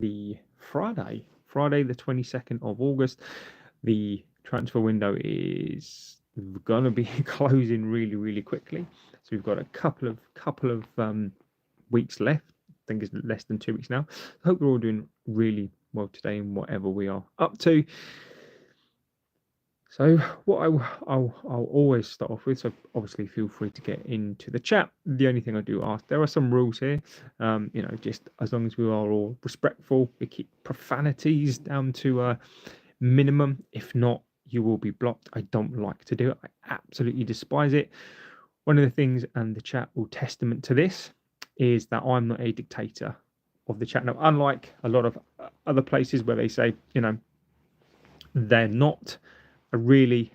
the Friday the 22nd of August. The transfer window is going to be closing really, really quickly. So we've got a couple of weeks left. I think it's less than 2 weeks now. I hope we're all doing really well today in whatever we are up to. So what I'll always start off with, so obviously feel free to get into the chat. The only thing I do ask, there are some rules here, just as long as we are all respectful, we keep profanities down to a minimum. If not, you will be blocked. I don't like to do it. I absolutely despise it. One of the things, and the chat will testament to this, is that I'm not a dictator of the chat. Now, unlike a lot of other places where they say, they're not really,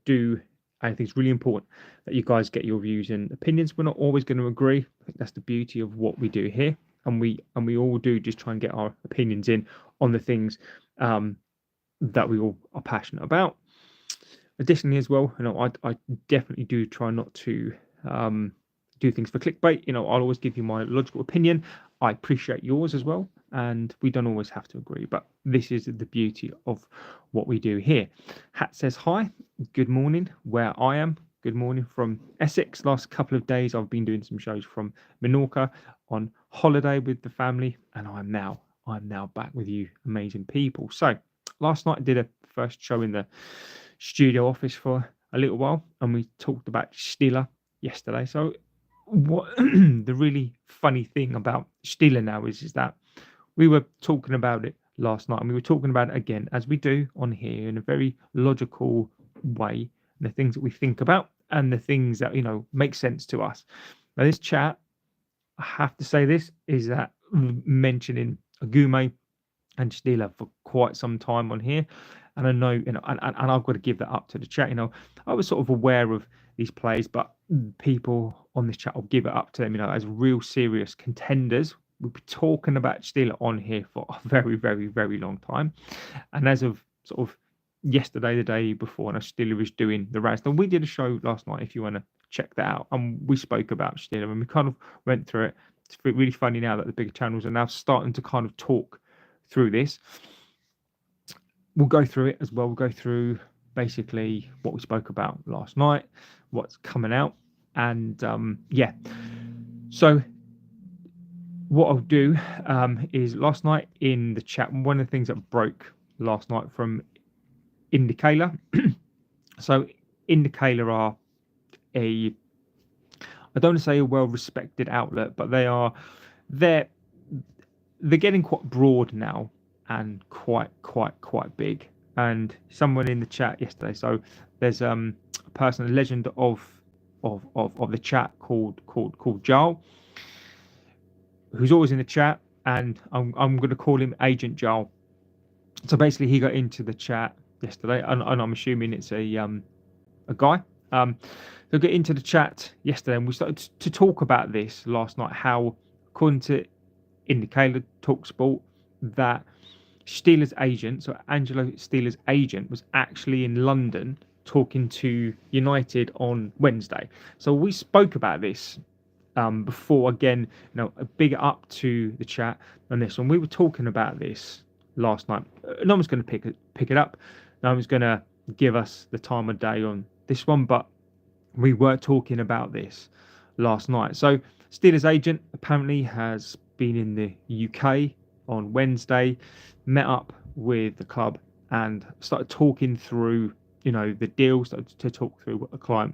do. I think it's really important that you guys get your views and opinions. We're not always going to agree. I think that's the beauty of what we do here, and we all do just try and get our opinions in on the things that we all are passionate about. Additionally, as well, I definitely do try not to do things for clickbait. I'll always give you my logical opinion. I appreciate yours as well, and we don't always have to agree, but this is the beauty of what we do here. Hat says hi, good morning where I am. Good morning from Essex. Last couple of days I've been doing some shows from Menorca on holiday with the family, and I'm now back with you amazing people. So last night I did a first show in the studio office for a little while, and we talked about Stiller yesterday. So what the really funny thing about Stiller now is that we were talking about it last night, and we were talking about it again, as we do on here, in a very logical way, the things that we think about and the things that make sense to us. Now this chat, I have to say, this is that mentioning Agume and Stiller for quite some time on here, and I know, and I've got to give that up to the chat. I was sort of aware of these players, but people on this chat will give it up to them, as real serious contenders. We'll be talking about Stiller on here for a very, very, very long time. And as of sort of yesterday, the day before, and Stiller was doing the rounds. Now, we did a show last night, if you want to check that out, and we spoke about Stiller, and we kind of went through it. It's really funny now that the bigger channels are now starting to kind of talk through this. We'll go through it as well. We'll go through basically what we spoke about last night, what's coming out, and yeah. So what I'll do is, last night in the chat, one of the things that broke last night from Indicator. So Indicator are I don't want to say a well-respected outlet, but they're getting quite broad now, and quite big. And someone in the chat yesterday, so there's a person, a legend of the chat called Jarl, who's always in the chat, and I'm going to call him Agent Jarl. So basically, he got into the chat yesterday, and I'm assuming it's a guy. So get into the chat yesterday, and we started to talk about this last night. How, according to Indicator Talksport, that Stiller's agent, so Angelo Stiller's agent, was actually in London talking to United on Wednesday. So we spoke about this before. Again, a big up to the chat on this one. We were talking about this last night. No one's going to pick it up. No one's going to give us the time of day on this one, but we were talking about this last night. So Stiller's agent apparently has been in the UK on Wednesday, met up with the club, and started talking through, the deal, started to talk through what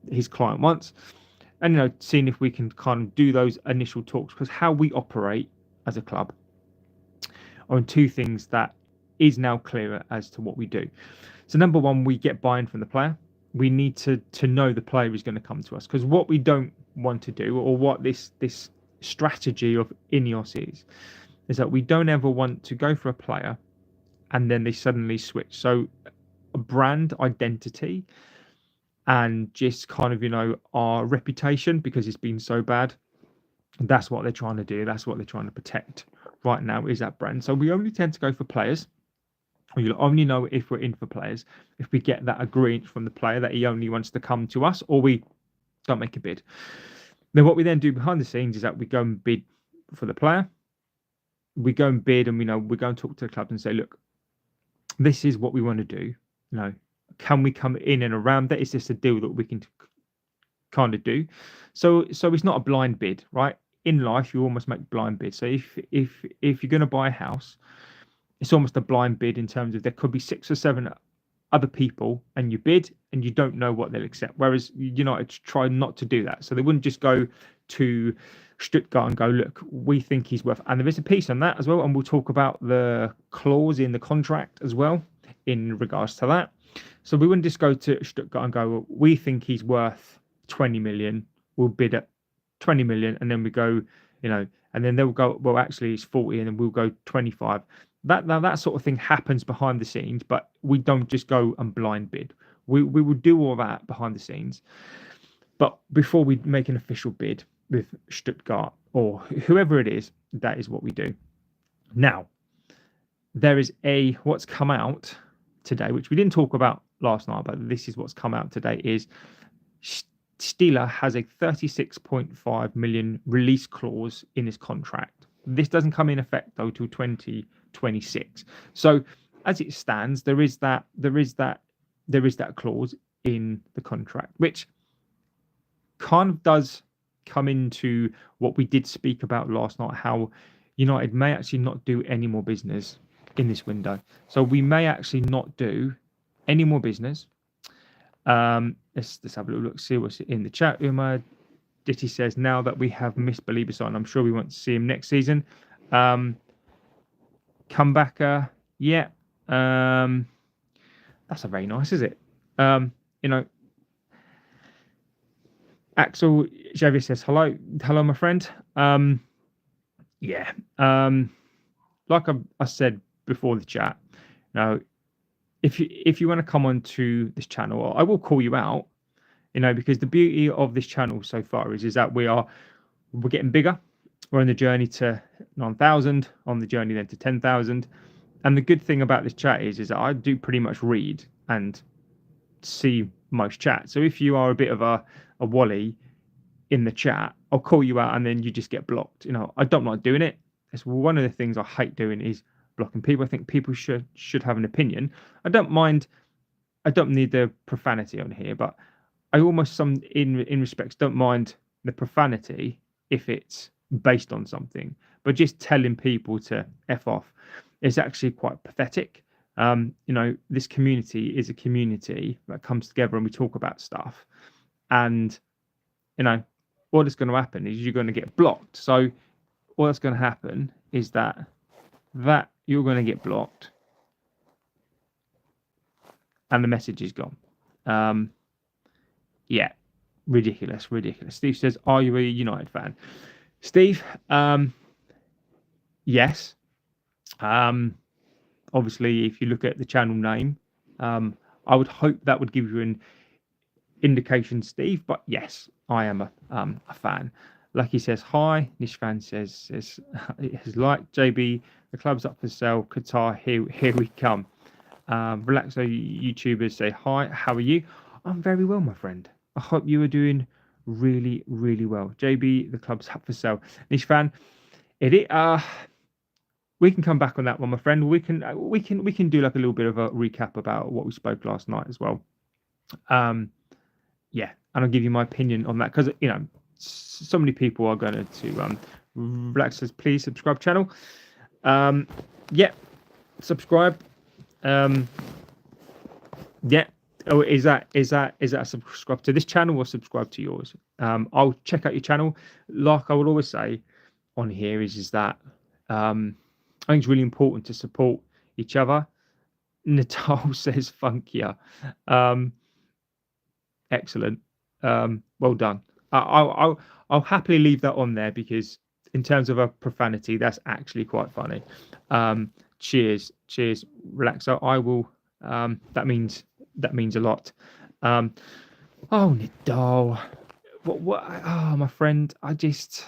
his client wants, and seeing if we can kind of do those initial talks, because how we operate as a club are two things that is now clearer as to what we do. So number one, we get buy-in from the player. We need to know the player is going to come to us, because what we don't want to do, or what this strategy of INEOS is that we don't ever want to go for a player and then they suddenly switch. So a brand identity and just kind of, our reputation, because it's been so bad, that's what they're trying to do. That's what they're trying to protect right now, is that brand. So we only tend to go for players. You'll only know if we're in for players if we get that agreement from the player that he only wants to come to us, or we don't make a bid. Then what we then do behind the scenes is that we go and bid for the player. we go and bid, and we go and talk to the clubs and say, look, this is what we want to do. Can we come in and around that? Is this a deal that we can kind of do? So it's not a blind bid, right? In life, you almost make blind bids. So if you're going to buy a house, it's almost a blind bid in terms of there could be 6 or 7 other people, and you bid and you don't know what they'll accept. Whereas United try not to do that. So they wouldn't just go to Stuttgart and go, look, we think he's worth. And there is a piece on that as well, and we'll talk about the clause in the contract as well in regards to that. So we wouldn't just go to Stuttgart and go, well, we think he's worth 20 million. We'll bid at 20 million, and then we go, and then they'll go, well, actually it's 40, and then we'll go 25. That sort of thing happens behind the scenes, but we don't just go and blind bid. We will do all that behind the scenes, but before we make an official bid with Stuttgart or whoever it is, that is what we do. Now, there is what's come out today, which we didn't talk about last night, but this is what's come out today, is Stiller has a 36.5 million release clause in his contract. This doesn't come in effect though till 2026. So as it stands, there is that clause in the contract, which kind of does come into what we did speak about last night, how United may actually not do any more business in this window. So we may actually not do any more business. Let's have a little look, see what's in the chat. Ditty says, now that we have missed Belieber on, I'm sure we want to see him next season. Comebacker, yeah. That's a very nice, is it? Axel Javier says, hello, my friend. Yeah. Like I said before the chat, if you want to come on to this channel, I will call you out, because the beauty of this channel so far is that we're getting bigger. We're on the journey to 9,000, on the journey then to 10,000. And the good thing about this chat is that I do pretty much read and see most chat. So if you are a bit of a wally in the chat, I'll call you out and then you just get blocked. I don't like doing it. It's one of the things I hate doing is blocking people. I think people should have an opinion. I don't need the profanity on here, but I almost in respects don't mind the profanity if it's based on something, but just telling people to F off is actually quite pathetic. This community is a community that comes together and we talk about stuff, and what is going to happen is you're going to get blocked. So what's going to happen is that you're going to get blocked and the message is gone. Yeah, ridiculous. Steve says, are you a United fan? Steve, yes. Obviously, if you look at the channel name, I would hope that would give you an indication, Steve. But yes, I am a fan. Lucky says hi. Nishvan says like JB, the club's up for sale. Qatar, here we come. Relaxo YouTubers say hi. How are you? I'm very well, my friend. I hope you are doing really, really well. JB, the club's up for sale. Nishvan, we can come back on that one, my friend. We can do like a little bit of a recap about what we spoke last night as well. Yeah, and I'll give you my opinion on that because so many people are going to Relax says, please subscribe channel. Yeah, subscribe. Yeah. Oh, is that a subscribe to this channel or subscribe to yours? I'll check out your channel. Like I would always say on here is that I think it's really important to support each other. Natal says funkier. Excellent. Well done. I'll happily leave that on there because in terms of a profanity, that's actually quite funny. Cheers, Relaxo. I will. That means a lot. Oh, Nidal. What? Oh, my friend. I just.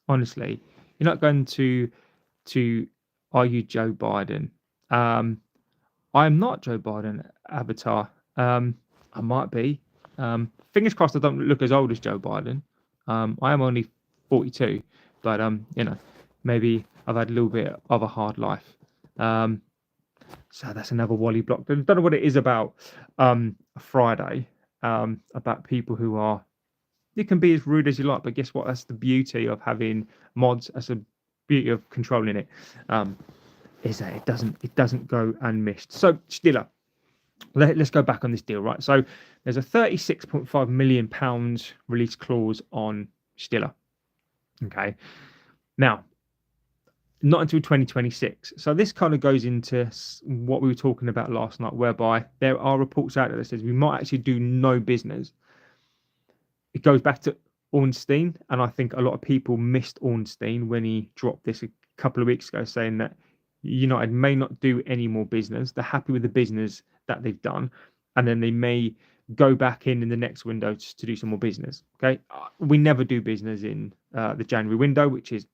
Honestly, you're not going to. Are you Joe Biden? I'm not Joe Biden avatar. I might be. Fingers crossed I don't look as old as Joe Biden. I am only 42, but maybe I've had a little bit of a hard life. So that's another Wally block. I don't know what it is about Friday, about people who are, you can be as rude as you like, but guess what? That's the beauty of having mods. That's the beauty of controlling it. Is that it doesn't go unmissed. So Stiller, let's go back on this deal, right? So there's a £36.5 million release clause on Stiller. Okay. Now, not until 2026. So this kind of goes into what we were talking about last night, whereby there are reports out there that says we might actually do no business. It goes back to Ornstein, and I think a lot of people missed Ornstein when he dropped this a couple of weeks ago, saying that United may not do any more business. They're happy with the business that they've done, and then they may go back in the next window to do some more business. Okay, we never do business in the January window, which is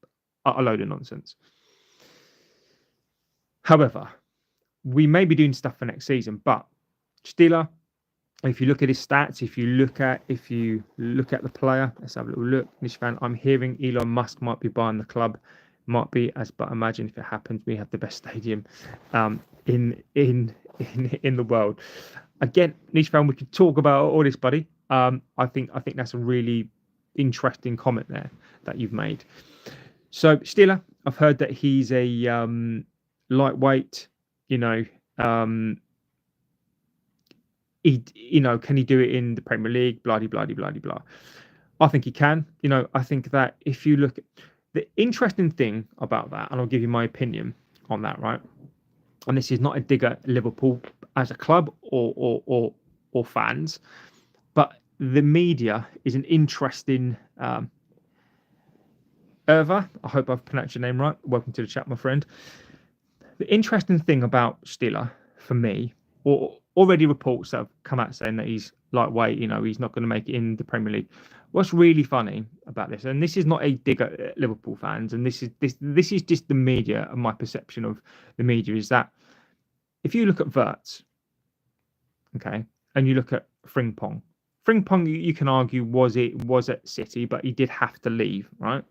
a load of nonsense. However, we may be doing stuff for next season, but Stiller, if you look at his stats, if you look at the player, let's have a little look. Nish fan, I'm hearing Elon Musk might be buying the club. Might be, but imagine if it happens, we have the best stadium in the world. Again, Nish fan, we could talk about all this, buddy. I think that's a really interesting comment there that you've made. So Stiller, I've heard that he's a lightweight. Can he do it in the Premier League? Blah, blah, blah, blah, blah. I think he can. I think that if you look at the interesting thing about that, and I'll give you my opinion on that, right? And this is not a dig at Liverpool as a club or fans, but the media is an interesting. Irva, I hope I've pronounced your name right. Welcome to the chat, my friend. The interesting thing about Stiller, for me, or already reports that have come out saying that he's lightweight, he's not going to make it in the Premier League. What's really funny about this, and this is not a dig at Liverpool fans, and this is just the media and my perception of the media, is that if you look at Wirtz, okay, and you look at Frimpong, you can argue was at City, but he did have to leave, right?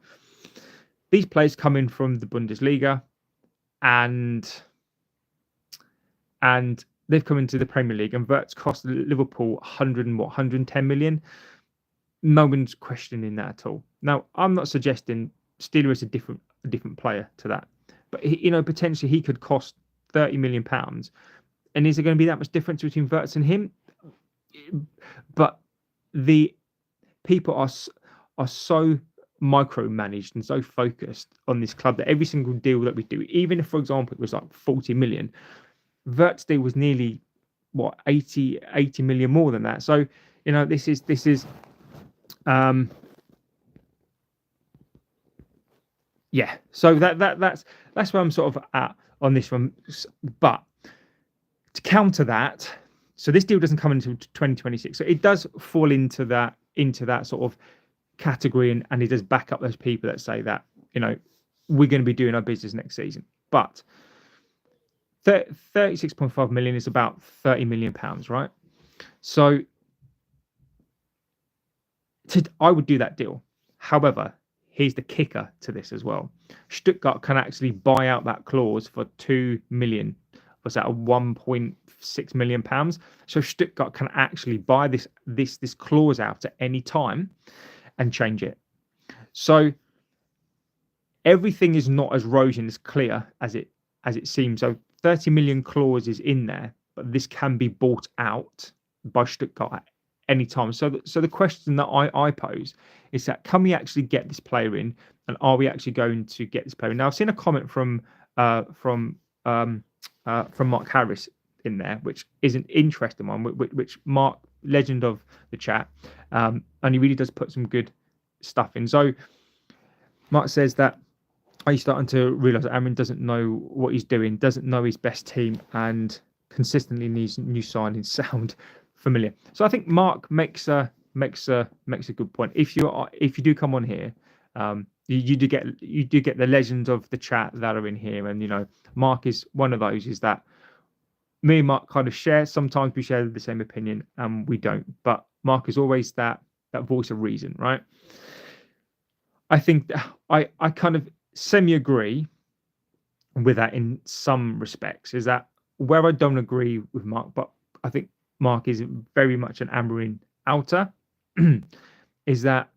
These players come in from the Bundesliga, and they've come into the Premier League, and Wirtz cost Liverpool 110 million. No one's questioning that at all. Now, I'm not suggesting Steeler is a different player to that, but potentially he could cost 30 million pounds. And is there going to be that much difference between Wirtz and him? But the people are so micromanaged and so focused on this club that every single deal that we do, even if, for example, it was like 40 million, Wirtz deal was nearly 80 million more than that. So this is yeah. So that's where I'm sort of at on this one. But to counter that, so this deal doesn't come until 2026. So it does fall into that sort of category, and it does back up those people that say that we're going to be doing our business next season. But 36.5 million is about 30 million pounds, right? So I would do that deal. However, here's the kicker to this as well. Stuttgart can actually buy out that clause for 2 million. Was that a 1.6 million pounds? So Stuttgart can actually buy this clause out at any time and change it. So everything is not as rosy and as clear as it seems. So 30 million clause is in there, but this can be bought out by Stuttgart at any time. So the question that I pose is that, can we actually get this player in, and are we actually going to get this player in? Now, I've seen a comment from Mark Harris in there, which is an interesting one, which Mark, legend of the chat, and he really does put some good stuff in. So Mark says that, are you starting to realise that Amrin doesn't know what he's doing, doesn't know his best team, and consistently needs new signings sound familiar? So I think Mark makes a good point. If you do come on here, you do get the legends of the chat that are in here, and Mark is one of those. Is that me and Mark kind of share? Sometimes we share the same opinion, and we don't. But Mark is always that voice of reason, right? I think that I kind of semi-agree, with that in some respects is that where I don't agree with Mark, but I think Mark is very much an Amorim outer, is that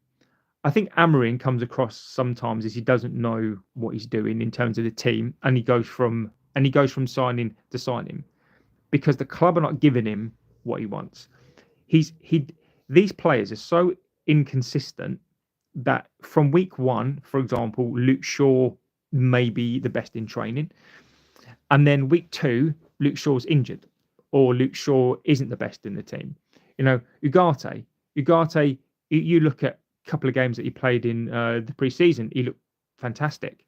I think Amorim comes across sometimes as he doesn't know what he's doing in terms of the team, and he goes from signing to signing because the club are not giving him what he wants. He These players are so inconsistent that from week one, for example, Luke Shaw may be the best in training, and then week two, Luke Shaw's injured, or Luke Shaw isn't the best in the team. Ugarte, you look at a couple of games that he played in the preseason, he looked fantastic,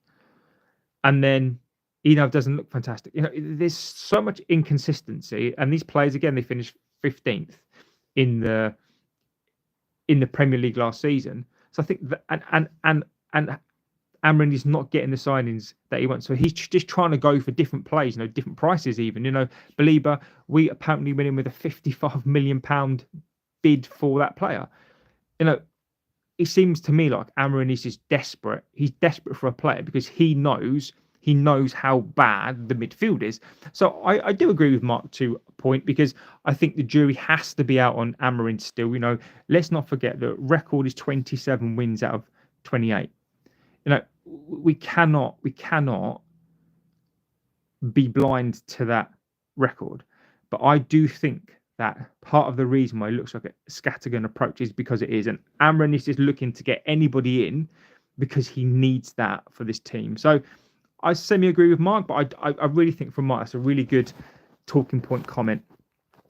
and then doesn't look fantastic. There's so much inconsistency, and these players again they finished 15th in the Premier League last season. So I think that and Amrin is not getting the signings that he wants. So he's just trying to go for different plays, different prices even. Belieber, we apparently went in with a £55 million bid for that player. It seems to me like Amrin is just desperate. He's desperate for a player because he knows how bad the midfield is. So I do agree with Mark to a point because I think the jury has to be out on Amarin still. Let's not forget the record is 27 wins out of 28. We cannot be blind to that record. But I do think that part of the reason why it looks like a scattergun approach is because it is. And Amran is just looking to get anybody in because he needs that for this team. So I semi-agree with Mark, but I really think from Mark, that's a really good talking point comment.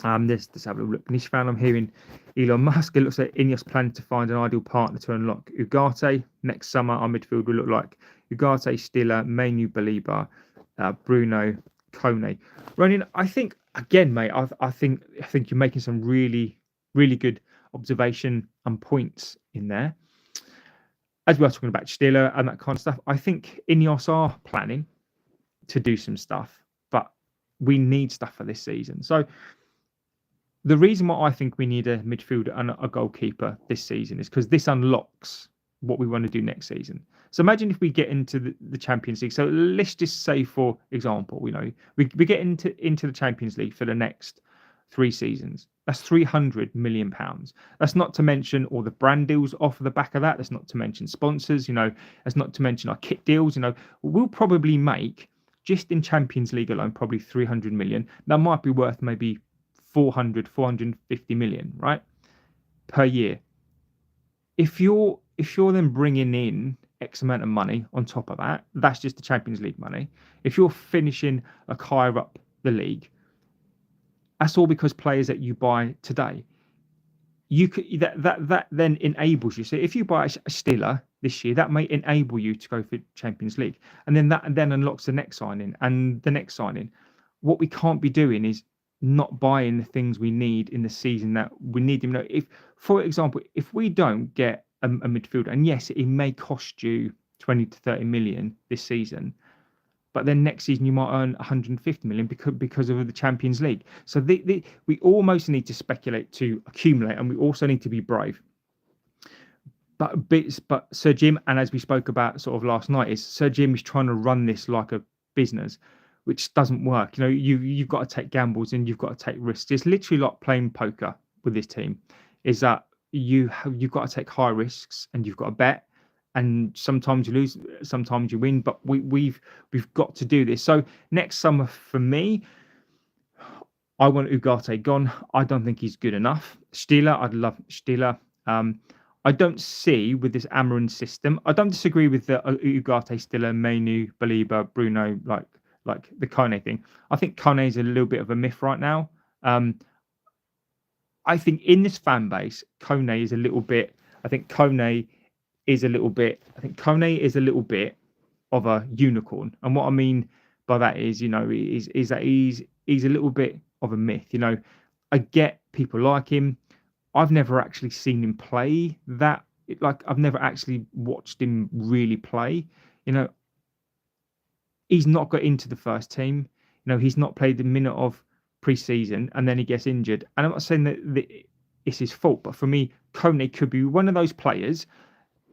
Let's have a look. Niche fan, I'm hearing Elon Musk. It looks like INEOS planning to find an ideal partner to unlock Ugarte. Next summer, our midfield will look like Ugarte, Stiller, Mainu, Belieber, Bruno, Kone. Ronan, I think, again, mate, I think you're making some really, really good observation and points in there. As we are talking about Stiller and that kind of stuff, I think INEOS are planning to do some stuff, but we need stuff for this season. So the reason why I think we need a midfielder and a goalkeeper this season is because this unlocks what we want to do next season. So imagine if we get into the Champions League. So let's just say, for example, we get into the Champions League for the next 3 seasons. That's £300 million. That's not to mention all the brand deals off the back of that. That's not to mention sponsors. That's not to mention our kit deals. We'll probably make, just in Champions League alone, probably 300 million. That might be worth maybe 450 million, right, per year. If you're then bringing in X amount of money on top of that, that's just the Champions League money. If you're finishing higher up the league, that's all because players that you buy today. You could that then enables you. So if you buy a Stiller this year, that may enable you to go for Champions League, and then that unlocks the next signing and the next signing. What we can't be doing is not buying the things we need in the season that we need them. If, for example, if we don't get a midfielder, and yes, it may cost you 20 to 30 million this season, but then next season you might earn 150 million because of the Champions League. So we almost need to speculate to accumulate, and we also need to be brave. But Sir Jim, and as we spoke about sort of last night, is Sir Jim is trying to run this like a business, which doesn't work. You've got to take gambles and you've got to take risks. It's literally like playing poker with this team. Is that you've got to take high risks and you've got to bet. And sometimes you lose, sometimes you win, but we've got to do this. So next summer for me, I want Ugarte gone. I don't think he's good enough. Stiller, I'd love Stiller. I don't see with this Amarin system. I don't disagree with the Ugarte, Stiller, Mainu, Belieber, Bruno, like the Kone thing. I think Kone is a little bit of a myth right now. I think in this fan base, Kone is a little bit. I think Kone is a little bit of a unicorn. And what I mean by that is, is that he's a little bit of a myth. I get people like him. I've never actually seen him play that. I've never actually watched him really play. He's not got into the first team. He's not played the minute of pre-season, and then he gets injured. And I'm not saying that it's his fault, but for me, Kone could be one of those players.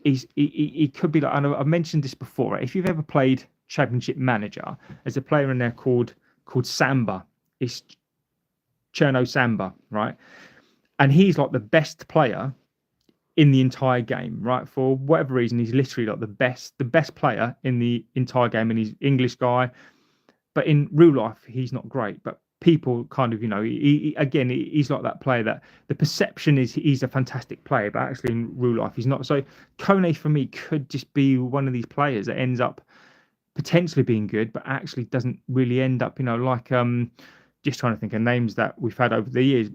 He could be like, I know I've mentioned this before. Right? If you've ever played Championship manager. There's a player in there called Samba. It's Cherno Samba, right? And he's like the best player in the entire game, right? For whatever reason, he's literally like the best player in the entire game, and he's English guy. But in real life, he's not great. But people kind of, again, he's like that player that the perception is he's a fantastic player, but actually in real life, he's not. So Kone for me could just be one of these players that ends up potentially being good, but actually doesn't really end up, like just trying to think of names that we've had over the years,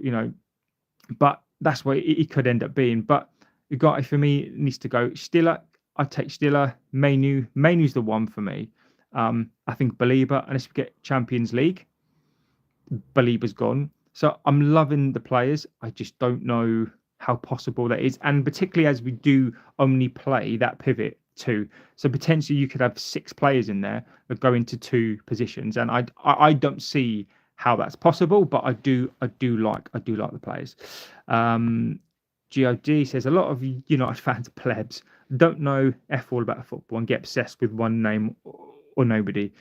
but that's what he could end up being. But the guy for me needs to go Stiller. I take Stiller. Mainu's the one for me. I think Belieber, unless we get Champions League, Belieber's gone. So I'm loving the players. I just don't know how possible that is, and particularly as we do only play that pivot too. So potentially you could have 6 players in there that go into 2 positions, and I don't see how that's possible, but I do like the players. God says a lot of United fans are plebs, don't know F all about football and get obsessed with one name or nobody,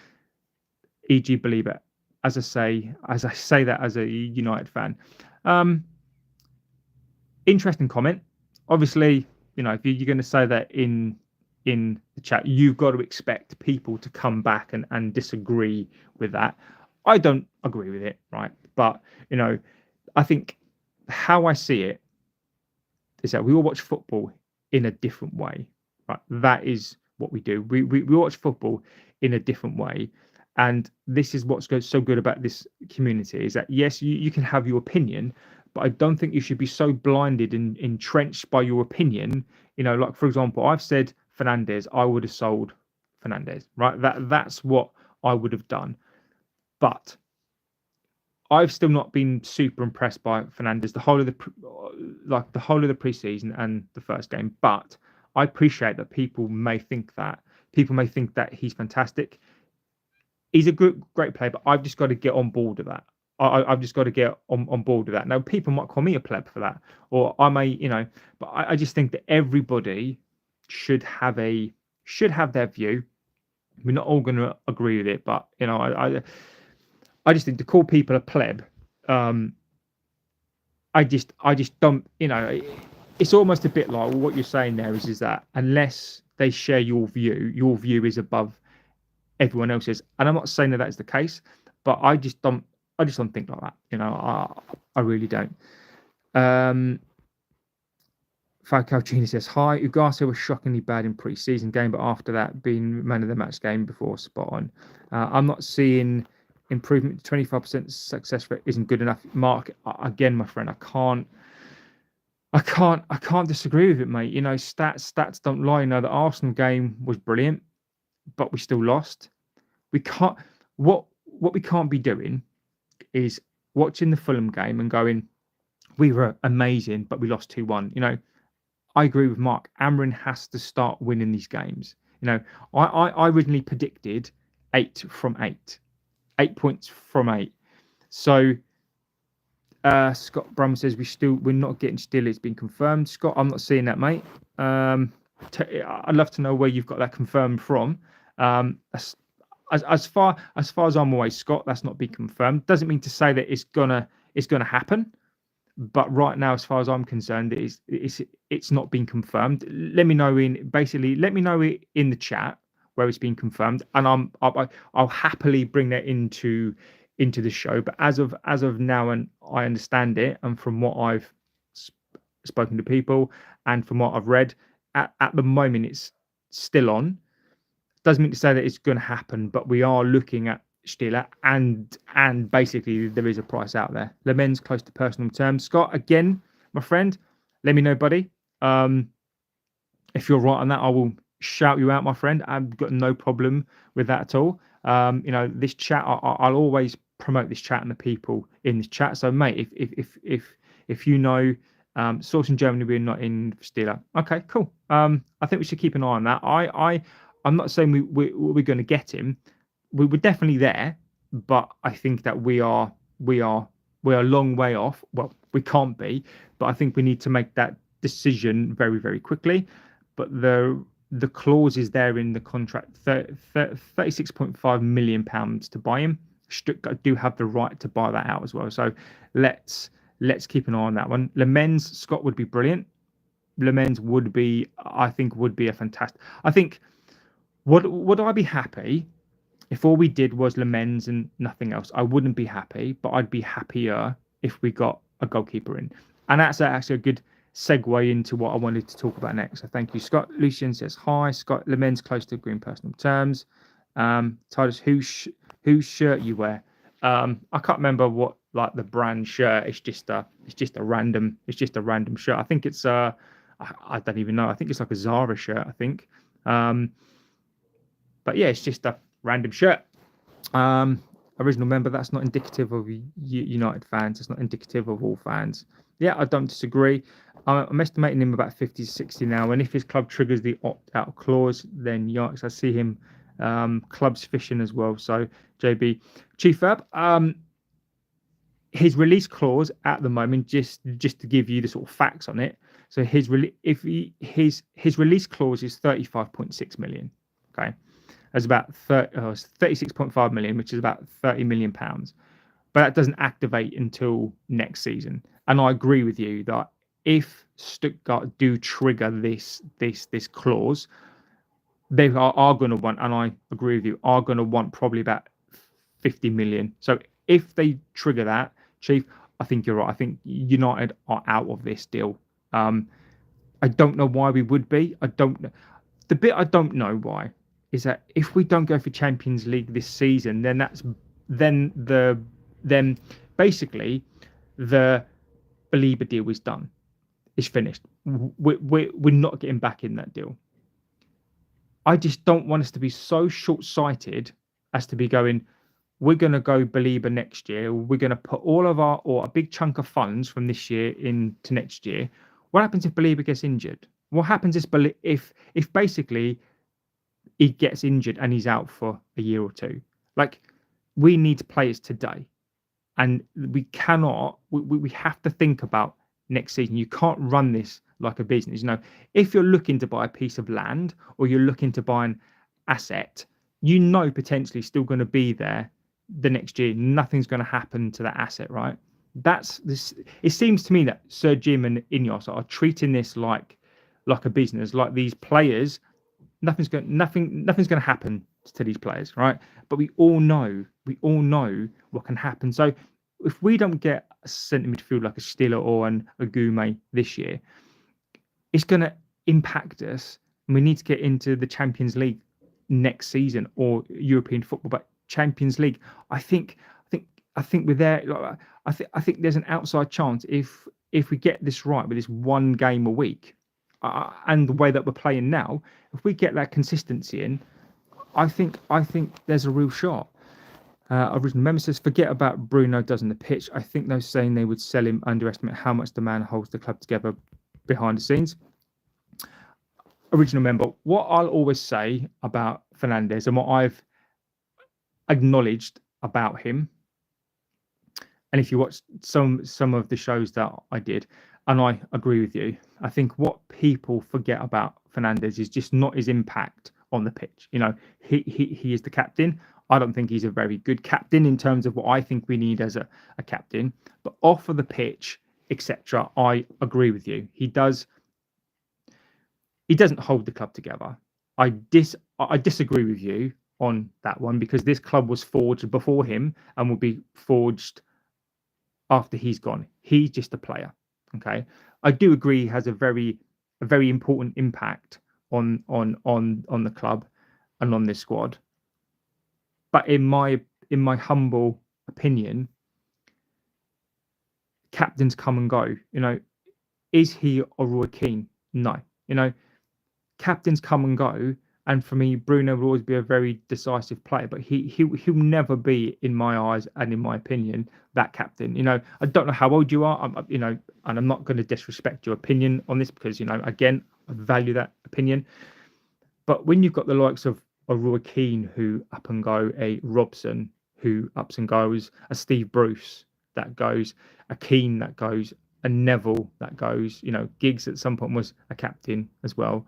e.g. Belieber. As I say that as a United fan. Interesting comment. Obviously, if you're going to say that in the chat, you've got to expect people to come back and disagree with that. I don't agree with it, right? But I think how I see it is that we all watch football in a different way, right? That is what we do. We watch football in a different way, and this is what's so good about this community is that yes, you can have your opinion, but I don't think you should be so blinded and entrenched by your opinion. Like for example, I've said Fernandes, I would have sold Fernandes, right? That's what I would have done. But I've still not been super impressed by Fernandes the whole of the preseason and the first game. But I appreciate that people may think that he's fantastic. He's a great player, but I've just got to get on board with that. I've just got to get on board with that. Now, people might call me a pleb for that, or I may, but I just think that everybody should have their view. We're not all going to agree with it, but I just think to call people a pleb, I just don't, it's almost a bit like what you're saying there is that unless they share your view is above everyone else's. And I'm not saying that is the case, but I just don't think like that. I really don't. Falcao Gini says, hi, Ugarte was shockingly bad in pre-season game, but after that being man of the match game before, spot on. I'm not seeing improvement. 25% success rate isn't good enough. Mark, again, my friend, I can't disagree with it, mate. Stats don't lie. The Arsenal game was brilliant, but we still lost. We can't. What we can't be doing is watching the Fulham game and going, we were amazing, but we lost 2-1. I agree with Mark. Amrin has to start winning these games. I originally predicted 8 from 8. 8 points from 8. So Scott Brum says we're not getting Stiller. It's been confirmed. Scott, I'm not seeing that, mate. I'd love to know where you've got that confirmed from. As far as I'm aware, Scott, that's not been confirmed. Doesn't mean to say that it's gonna happen. But right now, as far as I'm concerned, it's not been confirmed. Let me know in the chat where it's been confirmed, and I'll happily bring that into the show. But as of now, and I understand it, and from what I've spoken to people and from what I've read, at the moment it's still on. Doesn't mean to say that it's going to happen, but we are looking at Stiller, and basically there is a price out there. Lemen's close to personal terms. Scott, again, my friend, let me know, buddy. If you're right on that, I will shout you out, my friend. I've got no problem with that at all. This chat, I'll always promote this chat and the people in this chat. So, mate, if source in Germany, we're not in Stiller. Okay, cool. I think we should keep an eye on that. I'm not saying we're going to get him. We're definitely there, but I think that we are a long way off. Well, we can't be, but I think we need to make that decision very, very quickly. But the the clause is there in the contract, £36.5 million to buy him. Stuttgart do have the right to buy that out as well. So let's keep an eye on that one. Lemens Scott would be brilliant. Lemens would be, I think, would be a fantastic. I think would I be happy if all we did was Lemens and nothing else? I wouldn't be happy, but I'd be happier if we got a goalkeeper in. And that's actually a good segue into what I wanted to talk about next. So thank you, Scott. Lucian says hi. Scott Lemens close to agreeing personal terms. Titus, whose shirt you wear? I can't remember what like the brand shirt. It's just a random shirt. I think it's I don't even know. I think it's like a Zara shirt. I think. But yeah, it's just a random shirt. Original member, that's not indicative of United fans. It's not indicative of all fans. Yeah, I don't disagree. I'm estimating him about 50 to 60 now. And if his club triggers the opt-out clause, then yikes, I see him clubs fishing as well. So, JB, Chief Fab, his release clause at the moment, just to give you the sort of facts on it. So his release clause is 35.6 million. Okay. That's about 36.5 million, which is about 30 million pounds. But that doesn't activate until next season. And I agree with you that if Stuttgart do trigger this clause, they are going to want, and I agree with you, are going to want probably about 50 million. So if they trigger that, Chief, I think you're right. I think United are out of this deal. I don't know why we would be. I don't know. The bit I don't know why is that if we don't go for Champions League this season, then basically the Belieber deal is done. It's finished. We're not getting back in that deal. I just don't want us to be so short-sighted as to be going, we're going to go Belieber next year. We're going to put all of or a big chunk of funds from this year into next year. What happens if Belieber gets injured? What happens if basically he gets injured and he's out for a year or two? Like, we need players today, and we cannot. We have to think about next season. You can't run this like a business. If you're looking to buy a piece of land or you're looking to buy an asset, potentially still going to be there the next year. Nothing's going to happen to that asset, right? That's this. It seems to me that Sir Jim and INEOS are treating this like a business, like these players. Nothing's going to happen to these players, right? But we all know what can happen. So if we don't get a centre midfield like a Stiller or a Gume this year, it's going to impact us. And we need to get into the Champions League next season, or European football, but Champions League. I think we're there. I think there's an outside chance if we get this right with this one game a week, and the way that we're playing now, if we get that consistency in, I think there's a real shot. Original member says, forget about Bruno does on the pitch. I think those saying they would sell him underestimate how much the man holds the club together behind the scenes. Original member, what I'll always say about Fernandes and what I've acknowledged about him, and if you watch some of the shows that I did, and I agree with you, I think what people forget about Fernandes is just not his impact on the pitch. He is the captain. I don't think he's a very good captain in terms of what I think we need as a captain. But off of the pitch, etc., I agree with you. He doesn't hold the club together. I disagree with you on that one, because this club was forged before him and will be forged after he's gone. He's just a player. Okay. I do agree he has a very important impact on the club and on this squad. But in my humble opinion, captains come and go. Is he a Roy Keane? No. Captains come and go, and for me, Bruno will always be a very decisive player, but he'll never be, in my eyes and in my opinion, that captain. I don't know how old you are, and I'm not going to disrespect your opinion on this, because again, I value that opinion. But when you've got the likes of a Roy Keane who up and go, a Robson who ups and goes, a Steve Bruce that goes, a Keane that goes, a Neville that goes, Giggs at some point was a captain as well.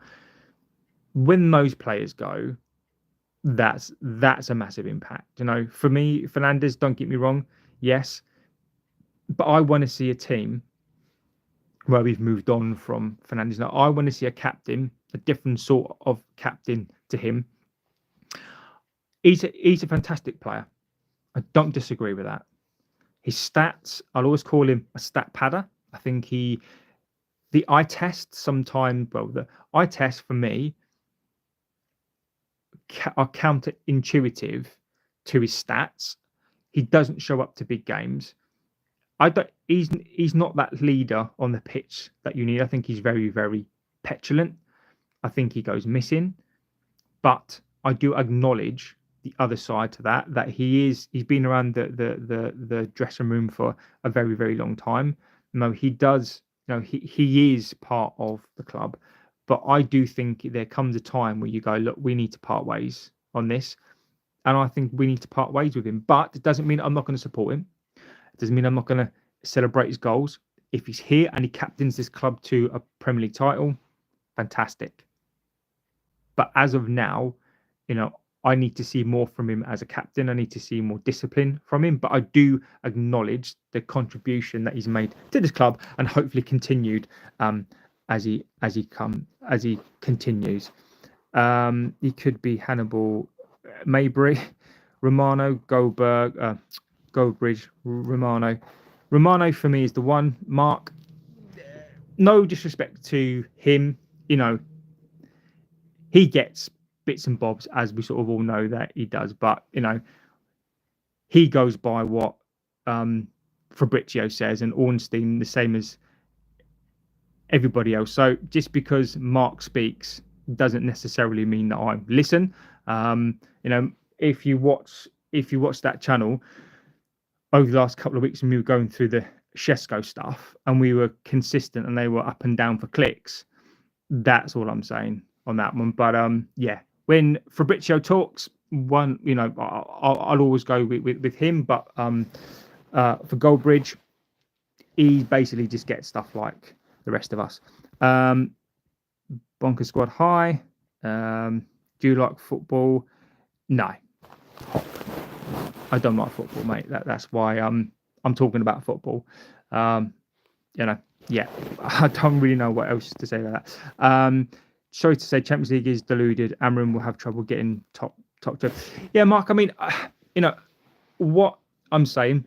when those players go, that's a massive impact. For me, Fernandes, don't get me wrong, yes, but I want to see a team where we've moved on from Fernandes. Now, I want to see a captain, a different sort of captain to him. He's a fantastic player. I don't disagree with that. His stats, I'll always call him a stat padder. I think the eye test sometimes, well, the eye test for me are counterintuitive to his stats. He doesn't show up to big games. He's not that leader on the pitch that you need. I think he's very, very petulant. I think he goes missing. But I do acknowledge the other side to that he's been around the dressing room for a very, very long time. No, he does, he is part of the club. But I do think there comes a time where you go, look, we need to part ways on this. And I think we need to part ways with him. But it doesn't mean I'm not going to support him. It doesn't mean I'm not going to celebrate his goals. If he's here and he captains this club to a Premier League title, fantastic. But as of now, I need to see more from him as a captain. I need to see more discipline from him. But I do acknowledge the contribution that he's made to this club and hopefully continued as he continues. He could be Hannibal, Maybury, Romano, Goldberg, Goldbridge, Romano. Romano for me is the one. Mark, no disrespect to him, he gets bits and bobs, as we sort of all know that he does, but he goes by what Fabrizio says, and Ornstein the same as everybody else. So just because Mark speaks doesn't necessarily mean that I listen. If you watch that channel over the last couple of weeks, and we were going through the Shesko stuff, and we were consistent, and they were up and down for clicks. That's all I'm saying on that one. But yeah, when Fabrizio talks, I'll always go with him. But for Goldbridge, he basically just gets stuff like the rest of us. Bonker Squad High. Do you like football? No. I don't like football, mate. That's why I'm talking about football. Yeah, I don't really know what else to say about that. Sorry to say, Champions League is deluded. Amram will have trouble getting top two. Yeah, Mark. I mean, what I'm saying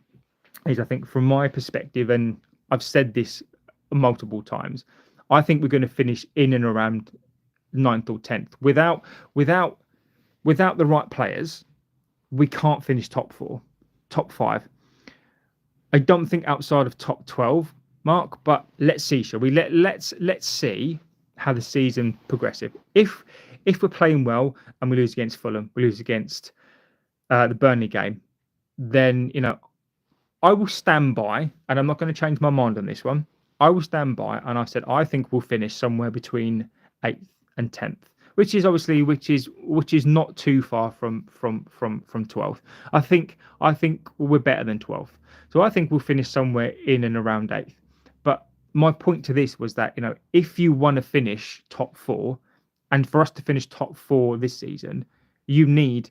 is, I think from my perspective, and I've said this multiple times, I think we're going to finish in and around 9th or 10th. Without the right players, we can't finish top 4, top 5. I don't think outside of top 12, Mark. But let's see, shall we? Let's see how the season progresses. If we're playing well and we lose against Fulham, we lose against the Burnley game, then I will stand by, and I'm not going to change my mind on this one. I will stand by, and I said I think we'll finish somewhere between 8th and 10th, which is not too far from 12th. I think we're better than 12th, so I think we'll finish somewhere in and around 8th. But my point to this was that if you want to finish top 4, and for us to finish top 4 this season, you need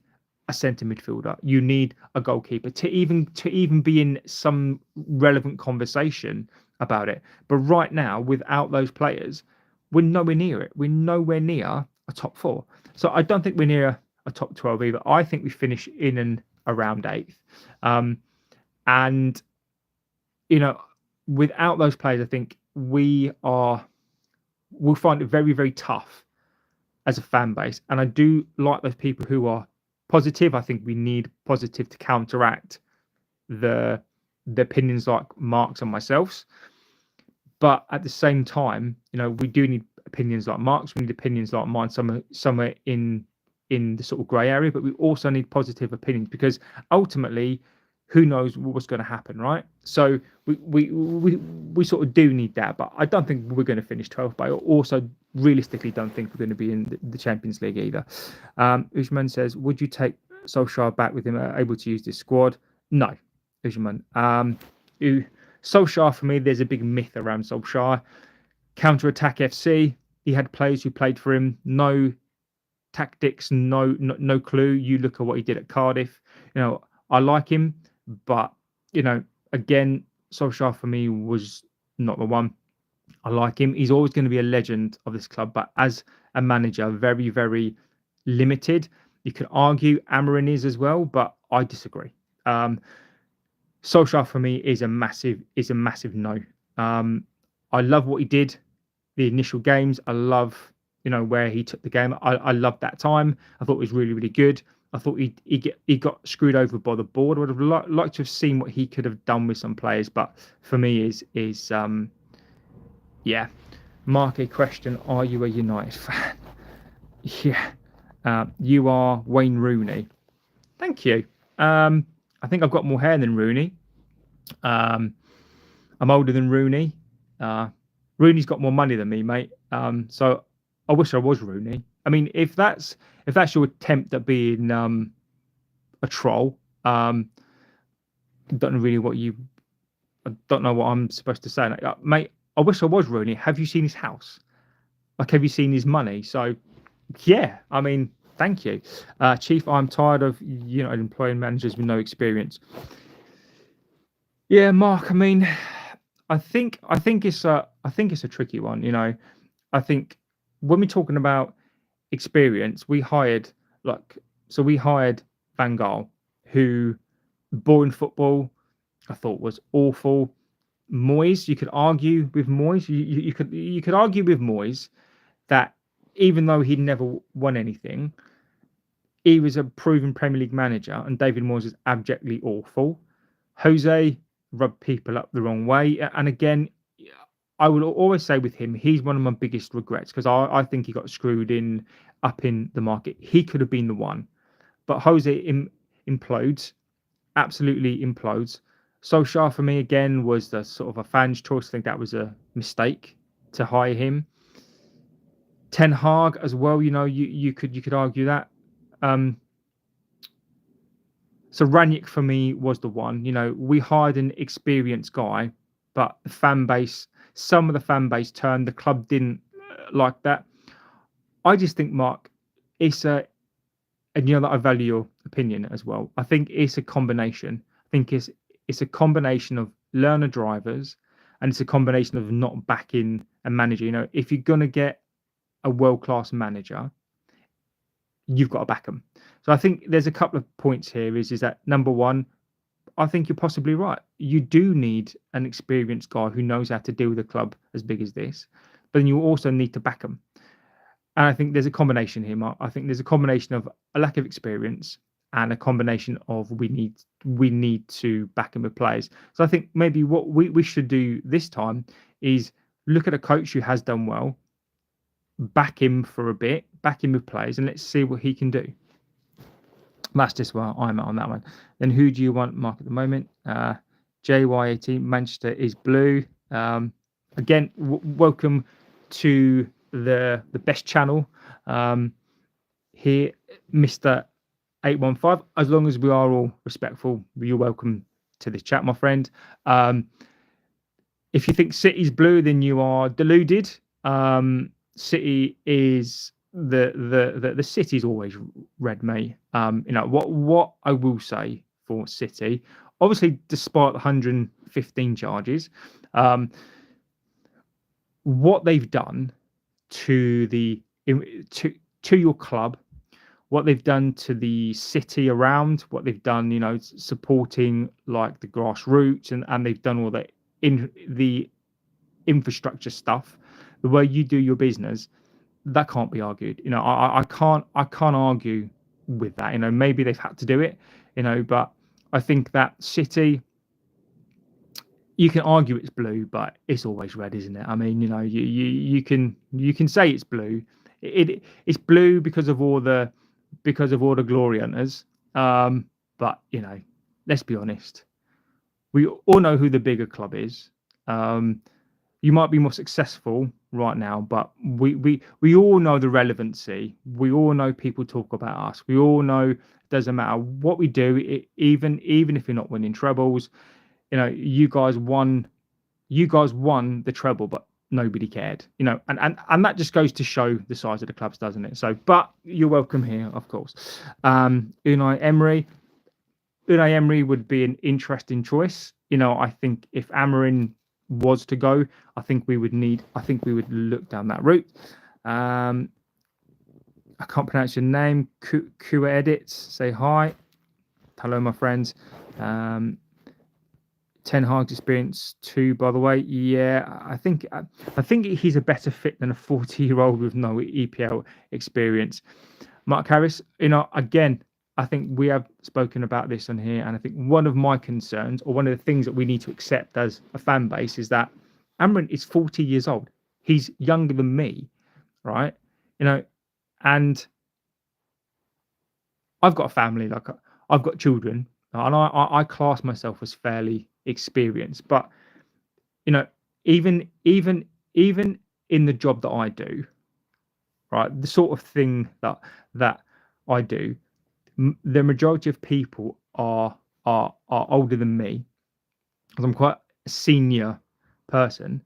a centre midfielder, you need a goalkeeper to even be in some relevant conversation about it. But right now, without those players, we're nowhere near it. We're nowhere near a top 4. So I don't think we're near a top 12 either. I think we finish in and around 8th. And without those players, I think we'll find it very, very tough as a fan base. And I do like those people who are positive. I think we need positive to counteract the opinions like Mark's and myself's. But at the same time, we do need opinions like Mark's. We need opinions like mine, somewhere in the sort of grey area. But we also need positive opinions, because ultimately, who knows what's going to happen, right? So we sort of do need that. But I don't think we're going to finish 12th. But I also realistically don't think we're going to be in the Champions League either. Usman says, would you take Solskjaer back with him able to use this squad? No, Usman. Solskjaer, for me, there's a big myth around Solskjaer. Counter-attack FC, he had players who played for him. No tactics, no clue. You look at what he did at Cardiff. I like him, but again, Solskjaer for me was not the one. I like him. He's always going to be a legend of this club, but as a manager, very, very limited. You could argue Amarin is as well, but I disagree. Solskjaer for me is a massive no. I love what he did, the initial games. I love where he took the game. I loved that time. I thought it was really, really good. I thought he got screwed over by the board. I would have liked to have seen what he could have done with some players, but for me is yeah. Mark, a question: are you a United fan? Yeah. You are Wayne Rooney. Thank you. I think I've got more hair than Rooney. I'm older than Rooney. Rooney's got more money than me, mate. So I wish I was Rooney. I mean, if that's your attempt at being a troll, don't know really what you. I don't know what I'm supposed to say, mate. I wish I was Rooney. Have you seen his house? Like, have you seen his money? So, yeah. I mean, thank you, Chief. I'm tired of employing managers with no experience. Yeah, Mark. I mean, I think it's a tricky one. I think when we're talking about experience, we hired Van Gaal, who boring football I thought was awful. Moyes, you could argue with Moyes. You could argue with Moyes that even though he'd never won anything, he was a proven Premier League manager, and David Moyes is abjectly awful. Jose rubbed people up the wrong way, and again, I will always say with him, he's one of my biggest regrets because I think he got screwed up in the market. He could have been the one, but Jose implodes, absolutely implodes. Solskjaer for me again was the sort of a fan's choice. I think that was a mistake to hire him. Ten Hag as well. You could argue that. So Ranić for me was the one. We hired an experienced guy, but some of the fan base turned. The club didn't like that. I just think, Mark, and that I value your opinion as well. I think it's a combination. I think it's a combination of learner drivers, and it's a combination of not backing a manager. If you're gonna get a world-class manager, you've got to back them. So I think there's a couple of points here. Is that number one? I think you're possibly right. You do need an experienced guy who knows how to deal with a club as big as this, but then you also need to back them. And I think there's a combination here, Mark. I think there's a combination of a lack of experience and a combination of we need to back him with players. So I think maybe what we should do this time is look at a coach who has done well, back him for a bit, back him with players, and let's see what he can do. That's just where I'm at on that one. Then who do you want, Mark, at the moment? JY18, Manchester is blue. Again, welcome to the best channel here, Mr. 815. As long as we are all respectful, you're welcome to this chat, my friend. If you think City's blue, then you are deluded. City is the City's always red, mate. What I will say for City, obviously, despite the 115 charges, what they've done to your club, what they've done to the city around, what they've done, supporting like the grassroots, and they've done all the infrastructure stuff, the way you do your business, that can't be argued. I can't argue with that. Maybe they've had to do it, but I think that City, you can argue it's blue, but it's always red, isn't it? I mean, you can say it's blue. It's blue because of all the glory hunters. But let's be honest. We all know who the bigger club is. You might be more successful right now, but we all know the relevancy. We all know people talk about us. We all know it doesn't matter what we do, even if you're not winning trebles. You guys won the treble, but nobody cared, and that just goes to show the size of the clubs, doesn't it? So, but you're welcome here, of course. Unai Emery would be an interesting choice. I think if Amorim was to go, I think we would look down that route. I can't pronounce your name. Kua Edits, say hi. Hello, my friends. Ten Hag's experience too, by the way. Yeah, I think he's a better fit than a 40-year-old with no EPL experience. Mark Harris, again, I think we have spoken about this on here, and I think one of my concerns, or one of the things that we need to accept as a fan base, is that Amorim is 40 years old. He's younger than me, right? And I've got a family, like I've got children, and I class myself as fairly experienced. But even in the job that I do, right, the sort of thing that I do, the majority of people are older than me, because I'm quite a senior person,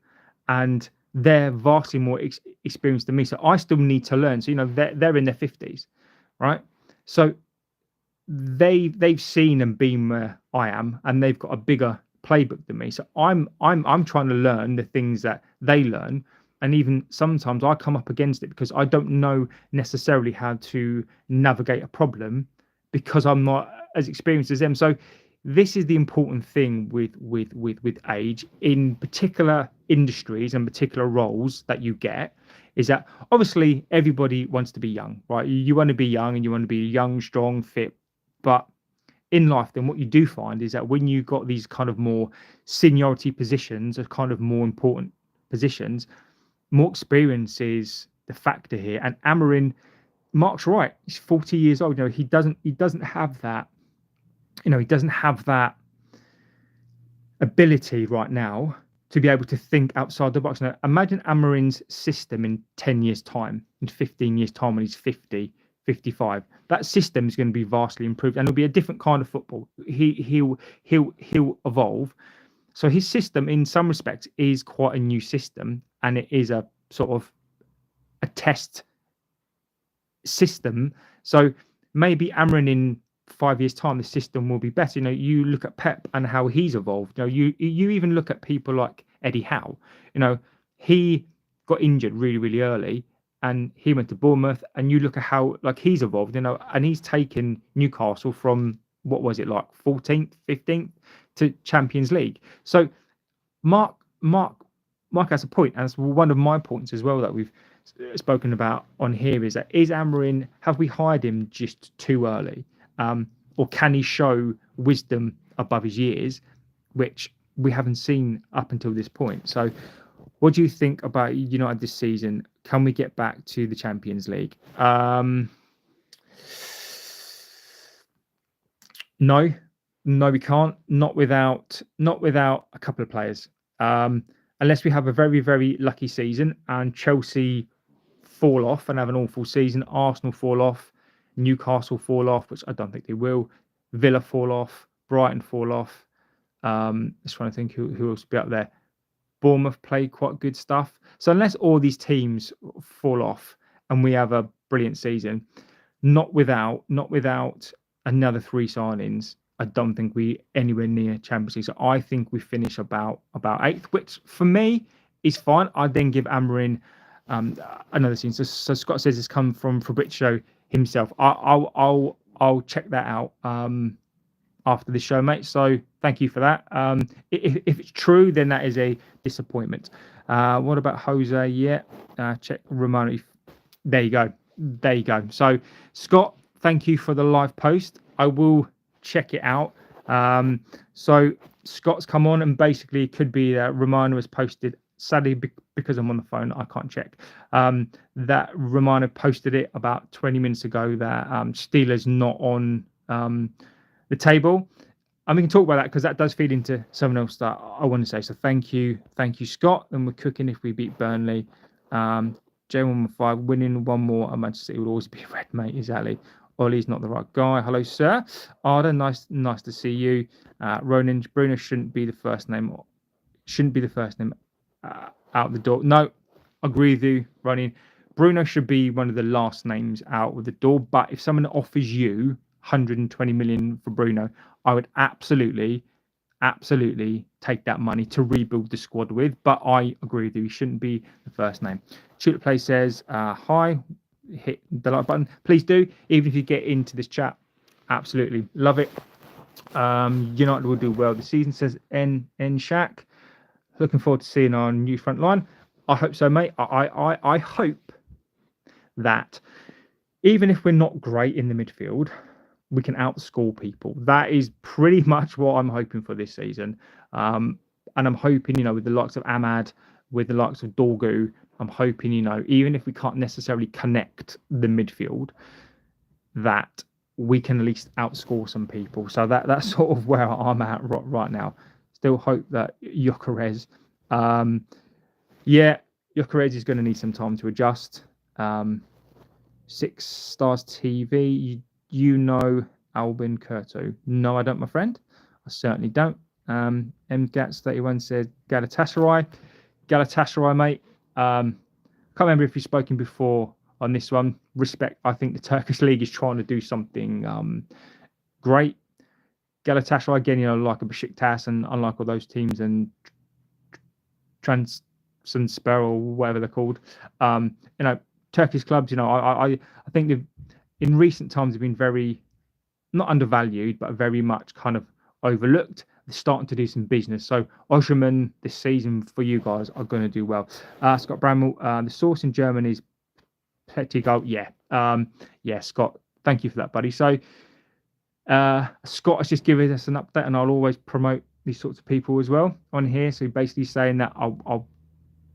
and they're vastly more experienced than me. So I still need to learn. So they're in their 50s, right? So they've seen and been where I am, and they've got a bigger playbook than me. So I'm trying to learn the things that they learn, and even sometimes I come up against it because I don't know necessarily how to navigate a problem because I'm not as experienced as them. So this is the important thing with age in particular industries and particular roles that you get, is that obviously everybody wants to be young, right? You want to be young, and you want to be young, strong, fit. But in life, then what you do find is that when you've got these kind of more seniority positions, or kind of more important positions, more experience is the factor here. And Amorim, Mark's right. He's 40 years old. He doesn't have that. He doesn't have that ability right now to be able to think outside the box. Now, imagine Amorim's system in 10 years' time, in 15 years' time, when he's 50, 55. That system is going to be vastly improved, and it'll be a different kind of football. He'll evolve. So his system, in some respects, is quite a new system, and it is a sort of a test system. So maybe Amorim in 5 years' time, the system will be better. You look at Pep and how he's evolved. You even look at people like Eddie Howe. He got injured really, really early, and he went to Bournemouth. And you look at how he's evolved. And he's taken Newcastle from, what was it, like 14th, 15th to Champions League. So Mark has a point, and it's one of my points as well that we've spoken about on here, is Amorim, have we hired him just too early? Or can he show wisdom above his years, which we haven't seen up until this point? So what do you think about United this season? Can we get back to the Champions League? No, we can't. Not without a couple of players. Unless we have a very, very lucky season and Chelsea fall off and have an awful season, Arsenal fall off, Newcastle fall off, which I don't think they will, Villa fall off, Brighton fall off. Just trying to think who else will be up there. Bournemouth play quite good stuff. So unless all these teams fall off and we have a brilliant season, not without another 3 signings, I don't think we anywhere near Champions League. So I think we finish about 8th, which for me is fine. I then give Amorim another season. So Scott says it's come from Fabrizio himself. I'll check that out after the show, mate. So thank you for that. If it's true, then that is a disappointment. What about Jose? Yeah, check Romano. There you go. So Scott, thank you for the live post. I will check it out. So Scott's come on, and basically it could be that Romano has posted. Sadly, because I'm on the phone, I can't check. That Romano posted it about 20 minutes ago that Steeler's not on the table. And we can talk about that because that does feed into something else that I want to say. So thank you, Scott. And we're cooking if we beat Burnley. J115 winning one more at Manchester City would always be red, mate. Exactly. Ollie's not the right guy. Hello, sir. Arda, nice to see you. Ronan, Bruno shouldn't be the first name out the door. No, agree with you, Ronnie. Bruno should be one of the last names out of the door. But if someone offers you 120 million for Bruno, I would absolutely take that money to rebuild the squad with. But I agree with you, he shouldn't be the first name. Tulip Play says, hi, hit the like button. Please do, even if you get into this chat. Absolutely love it. United will do well this season, says N Shack. Looking forward to seeing our new front line. I hope so, mate. I hope that even if we're not great in the midfield, we can outscore people. That is pretty much what I'm hoping for this season. And I'm hoping, with the likes of Ahmad, with the likes of Dorgu, I'm hoping, even if we can't necessarily connect the midfield, that we can at least outscore some people. So that's sort of where I'm at right now. Still hope that Gyökeres, Gyökeres is going to need some time to adjust. 6 Stars TV, Albin Kurto. No, I don't, my friend. I certainly don't. MGats31 said Galatasaray, mate. Can't remember if you've spoken before on this one. Respect. I think the Turkish league is trying to do something great. Galatasaray again, like a Besiktas, and unlike all those teams and Trabzonspor or whatever they're called, Turkish clubs, I think they've in recent times have been very not undervalued, but very much kind of overlooked. They're starting to do some business. So Osherman this season for you guys are going to do well. Scott Bramwell, the source in Germany is Pettigo. Yeah, Scott. Thank you for that, buddy. So Scott has just given us an update, and I'll always promote these sorts of people as well on here. So basically saying that I'll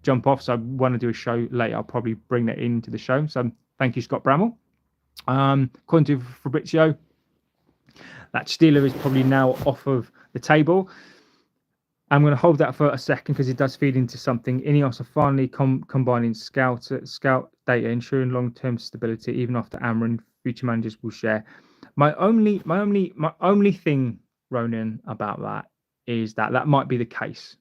jump off. So I want to do a show later. I'll probably bring that into the show. So thank you, Scott Bramwell. According to Fabrizio, that Stiller is probably now off of the table. I'm going to hold that for a second because it does feed into something. INEOS are finally combining scout data, ensuring long-term stability even after Amrin. Future managers will share. My only thing, Ronan, about that is that might be the case,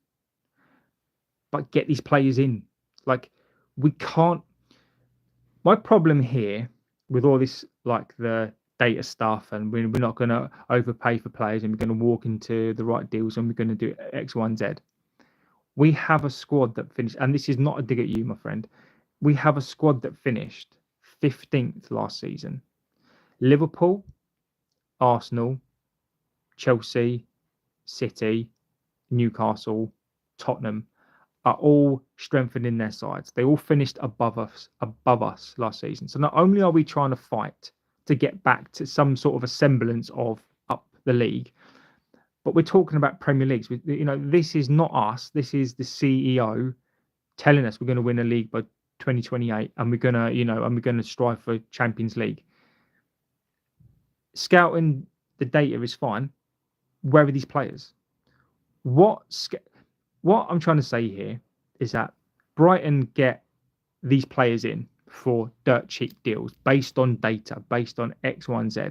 but get these players in. Like, we can't. My problem here with all this, like the data stuff, and we're not going to overpay for players, and we're going to walk into the right deals, and we're going to do X, Y, and Z. We have a squad that finished, and this is not a dig at you, my friend. We have a squad that finished 15th last season. Liverpool, Arsenal, Chelsea, City, Newcastle, Tottenham are all strengthening their sides. They all finished above us last season. So not only are we trying to fight to get back to some sort of a semblance of up the league, but we're talking about Premier Leagues. This is not us. This is the CEO telling us we're going to win a league by 2028, and we're going to strive for Champions League. Scouting the data is fine. Where are these players? What I'm trying to say here is that Brighton get these players in for dirt cheap deals based on data, based on X, Y, and Z.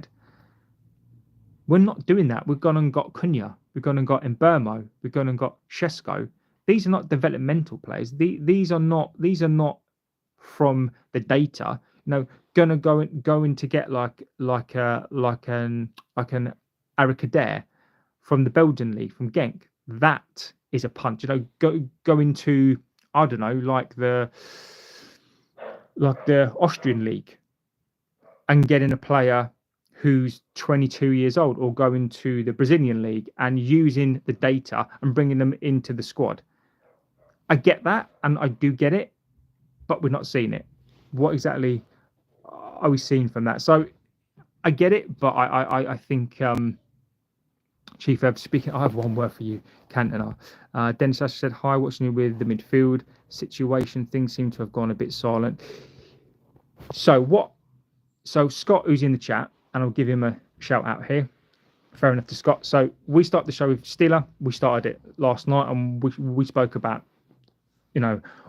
We're not doing that. We've gone and got Cunha. We've gone and got Mbermo. We've gone and got Shesko. These are not developmental players. These are not from the data. Gonna go in to get like an Eric Adair from the Belgian league, from Genk. That is a punch. Go into, I don't know, like the Austrian league and getting a player who's 22 years old, or going to the Brazilian league and using the data and bringing them into the squad. I get that, and I do get it, but we're not seeing it. What exactly are we seeing from that? So I get it, but I think Chief Ev, speaking, I have one word for you, Cantona. Dennis Asher said, hi, watching you with the midfield situation. Things seem to have gone a bit silent. So Scott, who's in the chat, and I'll give him a shout out here. Fair enough to Scott. So we start the show with Stiller. We started it last night, and we spoke about,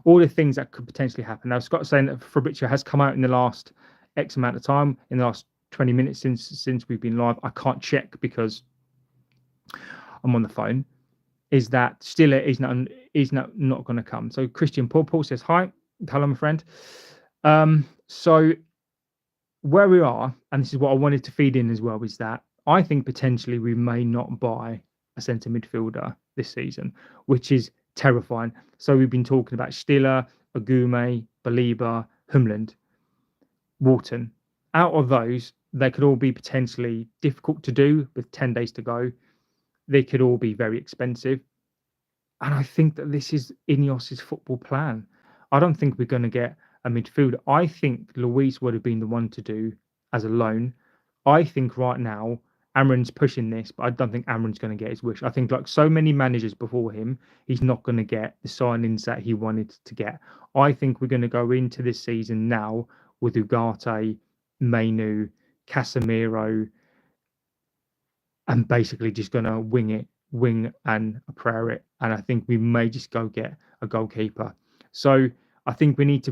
all the things that could potentially happen. Now, Scott's saying that Fabrizio has come out in the last X amount of time, in the last 20 minutes since we've been live. I can't check because I'm on the phone. is that Stiller is not going to come. So Christian Paul says hi, hello my friend. So where we are, and this is what I wanted to feed in as well, is that I think potentially we may not buy a centre midfielder this season, which is terrifying. So we've been talking about Stiller, Agume, Baliba, Humland, Walton. Out of those, they could all be potentially difficult to do with 10 days to go. They could all be very expensive. And I think that this is INEOS's football plan. I don't think we're going to get a midfielder. I think Luis would have been the one to do as a loan. I think right now Amron's pushing this, but I don't think Amron's going to get his wish. I think, like so many managers before him, he's not going to get the signings that he wanted to get. I think we're going to go into this season now with Ugarte, Mainu, Casemiro, and basically just going to wing and prayer it. And I think we may just go get a goalkeeper. So I think we need to,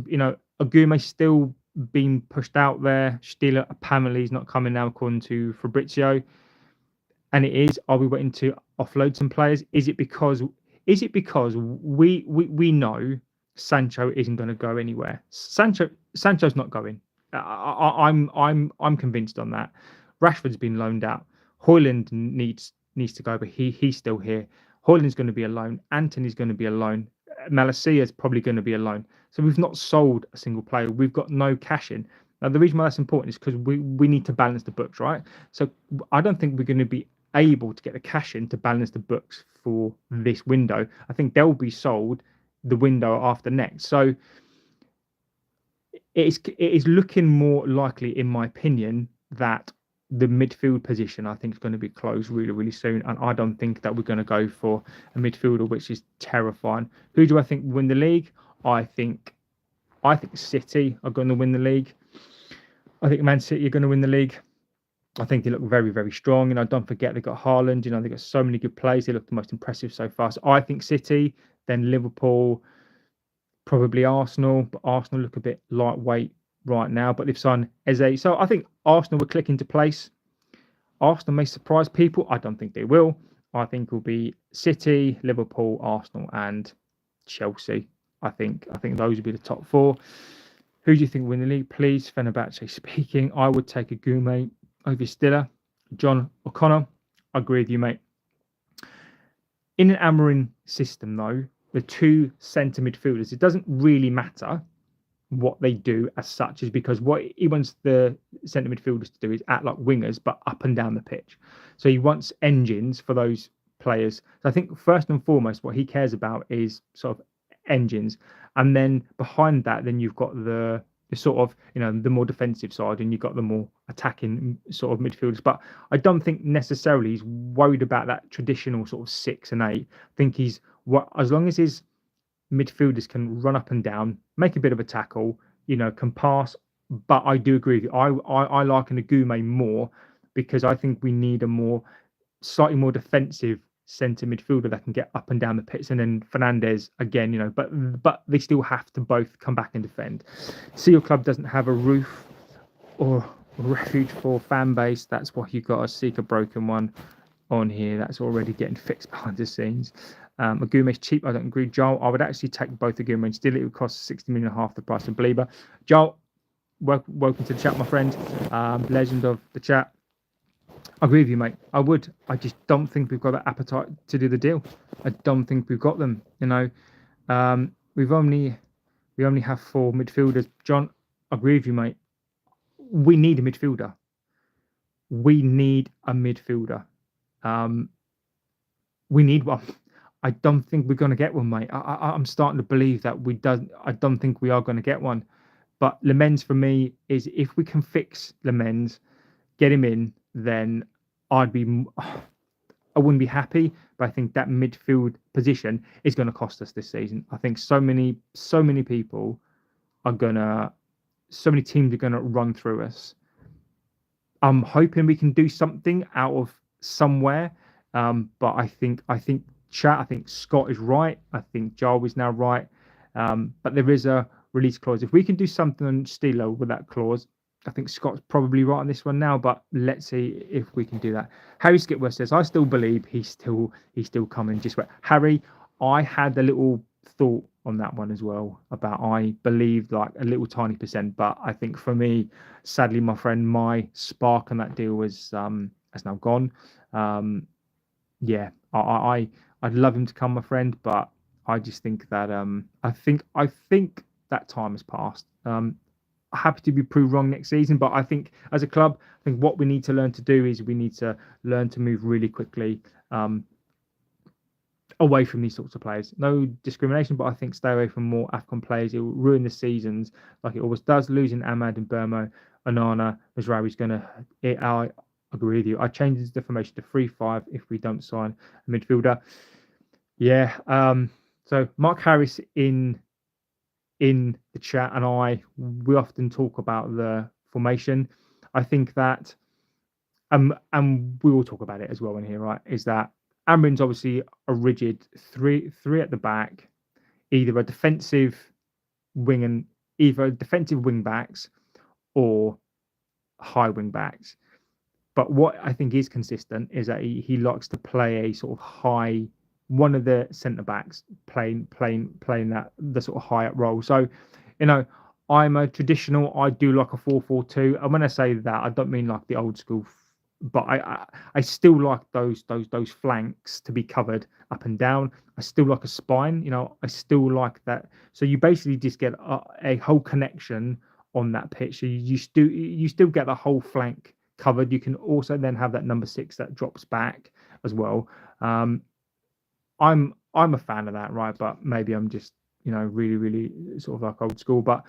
Agume still being pushed out there. Stiller apparently is not coming now, according to Fabrizio. And it is. Are we waiting to offload some players? Is it because we know Sancho isn't going to go anywhere? Sancho's not going. I'm convinced on that. Rashford's been loaned out. Højlund needs to go, but he's still here. Højlund's going to be alone. Anthony's going to be alone. Malasia's probably going to be alone. So we've not sold a single player. We've got no cash in. Now, the reason why that's important is because we need to balance the books, right? So I don't think we're going to be able to get the cash in to balance the books for this window. I think they'll be sold the window after next. So it is looking more likely, in my opinion, that the midfield position I think is going to be closed really, really soon. And I don't think that we're going to go for a midfielder, which is terrifying. Who do I think will win the league? I think City are going to win the league. I think Man City are going to win the league. I think they look very, very strong. Don't forget they've got Haaland. They've got so many good players. They look the most impressive so far. So I think City, then Liverpool, probably Arsenal. But Arsenal look a bit lightweight right now. But they've signed Eze. So I think Arsenal will click into place. Arsenal may surprise people. I don't think they will. I think it will be City, Liverpool, Arsenal, and Chelsea. I think those would be the top four. Who do you think will win the league? Please, Fenerbahce speaking. I would take Agume over Stiller. John O'Connor, I agree with you, mate. In an Amorim system, though, the two centre midfielders, it doesn't really matter what they do as such, is because what he wants the centre midfielders to do is act like wingers, but up and down the pitch. So he wants engines for those players. So I think first and foremost, what he cares about is sort of engines, and then behind that, then you've got the sort of the more defensive side, and you've got the more attacking sort of midfielders. But I don't think necessarily he's worried about that traditional sort of 6 and 8. I think he's as long as his midfielders can run up and down, make a bit of a tackle, can pass. But I do agree with you. I like an Agume more, because I think we need a slightly more defensive centre midfielder that can get up and down the pitch. And then Fernandes again, but they still have to both come back and defend. See, your club doesn't have a roof or a refuge for fan base. That's why you got to seek a broken one on here. That's already getting fixed behind the scenes. Agume's cheap. I don't agree, Joel. I would actually take both Agume and still it would cost 60 million, half the price of Baliba. Joel, welcome to the chat, my friend. Legend of the chat. I agree with you, mate. I would. I just don't think we've got that appetite to do the deal. I don't think we've got them. We only have 4 midfielders. John, I agree with you, mate. We need a midfielder. We need one. I don't think we're going to get one, mate. I'm starting to believe that I don't think we are going to get one. But Lemens for me is, if we can fix Lemens, get him in, then I wouldn't be happy. But I think that midfield position is going to cost us this season. I think so many people so many teams are gonna run through us. I'm hoping we can do something out of somewhere. But I think Scott is right. I think Joel is now right. But there is a release clause. If we can do something on Stilo with that clause, I think Scott's probably right on this one now, but let's see if we can do that. Harry Skipworth says, I still believe he's still coming. Just wait. Harry, I had a little thought on that one as well about I believed like a little tiny percent, but I think for me, sadly, my friend, my spark on that deal was has now gone. Um, yeah, I'd love him to come, my friend, but I just think that I think that time has passed. Happy to be proved wrong next season, but I think as a club, I think what we need to learn to do is we need to learn to move really quickly away from these sorts of players. No discrimination, but I think stay away from more AFCON players. It will ruin the seasons like it always does. Losing Ahmad and Burmo, Onana, Mazraoui's going to. I agree with you. I changed the formation to 3-5 if we don't sign a midfielder. Yeah. So Mark Harris in the chat and we often talk about the formation. I think that and we will talk about it as well in here, right? Is that Amrin's obviously a rigid three at the back, either a defensive wing and either defensive wing backs or high wing backs. But what I think is consistent is that he likes to play a sort of high one of the centre backs playing that the sort of high up role. So, you know, I'm a traditional. I do like a 4-4-2, and when I say that, I don't mean like the old school. But I still like those flanks to be covered up and down. I still like a spine. You know, I still like that. So you basically just get a whole connection on that pitch. So you still get the whole flank covered. You can also then have that number 6 that drops back as well. I'm a fan of that, right? But maybe I'm just really sort of like old school. But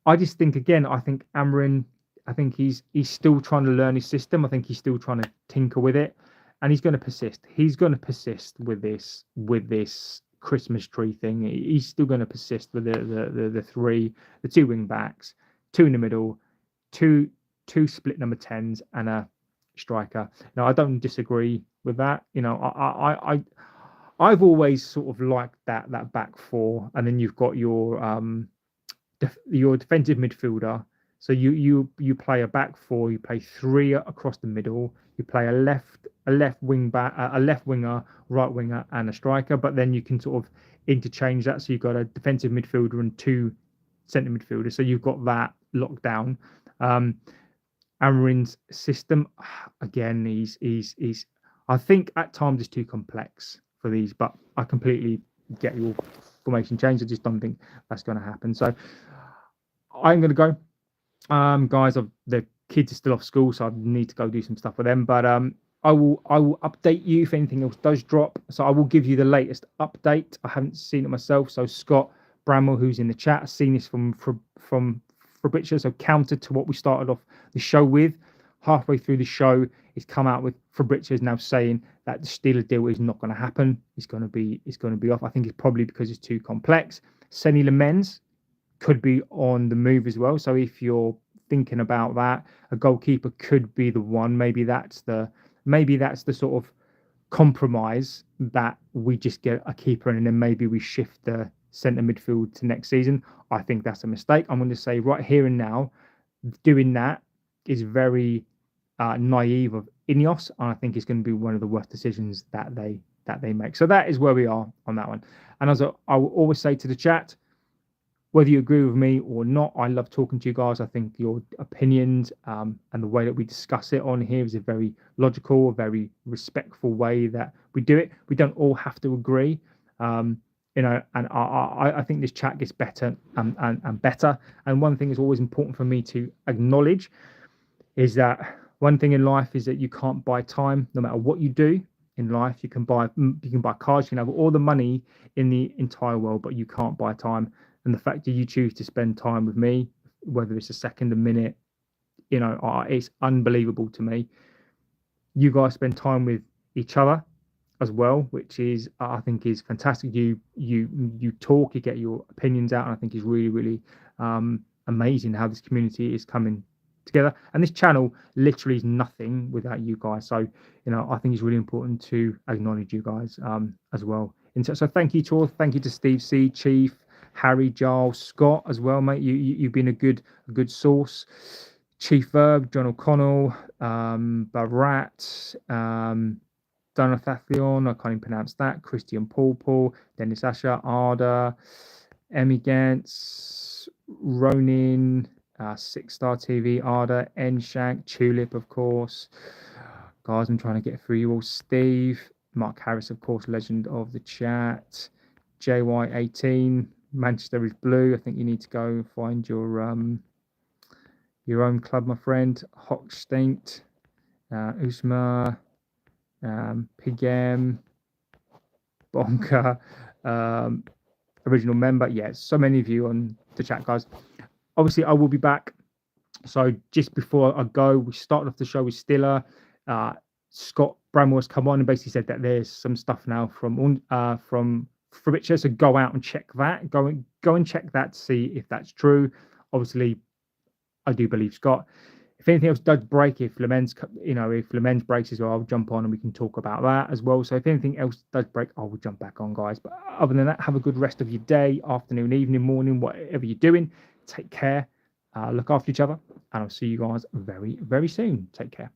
I just think again, I think Amarin, I think he's still trying to learn his system. I think he's still trying to tinker with it, and he's going to persist. He's going to persist with this Christmas tree thing. He's still going to persist with the two wing backs, two in the middle, two split number 10s, and a striker. Now I don't disagree with that. I've always sort of liked that back four, and then you've got your defensive midfielder. So you play a back four, you play 3 across the middle, you play a left wing back, a left winger, right winger, and a striker. But then you can sort of interchange that. So you've got a defensive midfielder and 2 centre midfielders. So you've got that locked down. Amarin's system, again, he's I think at times it's too complex for these, but I completely get your formation change. I just don't think that's going to happen. So I'm going to go. Guys, the kids are still off school, so I need to go do some stuff with them. But I will update you if anything else does drop. So I will give you the latest update. I haven't seen it myself. So Scott Bramwell, who's in the chat, has seen this from Fabricio. So counter to what we started off the show with. Halfway through the show, he's come out with Fabricio is now saying that the Steeler deal is not going to happen. It's going to be off. I think it's probably because it's too complex. Senny Lamens could be on the move as well. So if you're thinking about that, a goalkeeper could be the one. Maybe that's the sort of compromise that we just get a keeper and then maybe we shift the centre midfield to next season. I think that's a mistake. I'm going to say right here and now, doing that is very naive of INEOS, and I think it's going to be one of the worst decisions that they make. So that is where we are on that one. And as I will always say to the chat, whether you agree with me or not, I love talking to you guys. I think your opinions and the way that we discuss it on here is a very logical, very respectful way that we do it. We don't all have to agree, and I think this chat gets better and better. And one thing is always important for me to acknowledge is that one thing in life is that you can't buy time. No matter what you do in life, you can buy cars, you can have all the money in the entire world, but you can't buy time. And the fact that you choose to spend time with me, whether it's a second, a minute, it's unbelievable to me. You guys spend time with each other as well, which is I think is fantastic. You talk, you get your opinions out, and I think is really, really amazing how this community is coming together. And this channel literally is nothing without you guys. So I think it's really important to acknowledge you guys as well. So thank you to all. Thank you to Steve C, Chief, Harry, Giles, Scott as well, mate. You've been a good source. Chief Verb, John O'Connell, Barat, Donathathion, I can't even pronounce that. Christian Paul, Dennis Asher, Arda, Emmy Gantz, Ronin, Six Star TV, Arda, Enshank, Tulip, of course. Guys, I'm trying to get through you all. Steve, Mark Harris, of course, legend of the chat. JY18, Manchester is blue. I think you need to go and find your own club, my friend. Hochstinkt, Usma, Pigem, Bonka, original member. Yeah, so many of you on the chat, guys. Obviously, I will be back. So just before I go, we started off the show with Stiller. Scott Bramwell's come on and basically said that there's some stuff now from Fabricio, so go out and check that. Go and check that to see if that's true. Obviously, I do believe Scott. If anything else does break, if Lamens breaks as well, I'll jump on and we can talk about that as well. So if anything else does break, I will jump back on, guys. But other than that, have a good rest of your day, afternoon, evening, morning, whatever you're doing. Take care. Look after each other, and I'll see you guys very, very soon. Take care.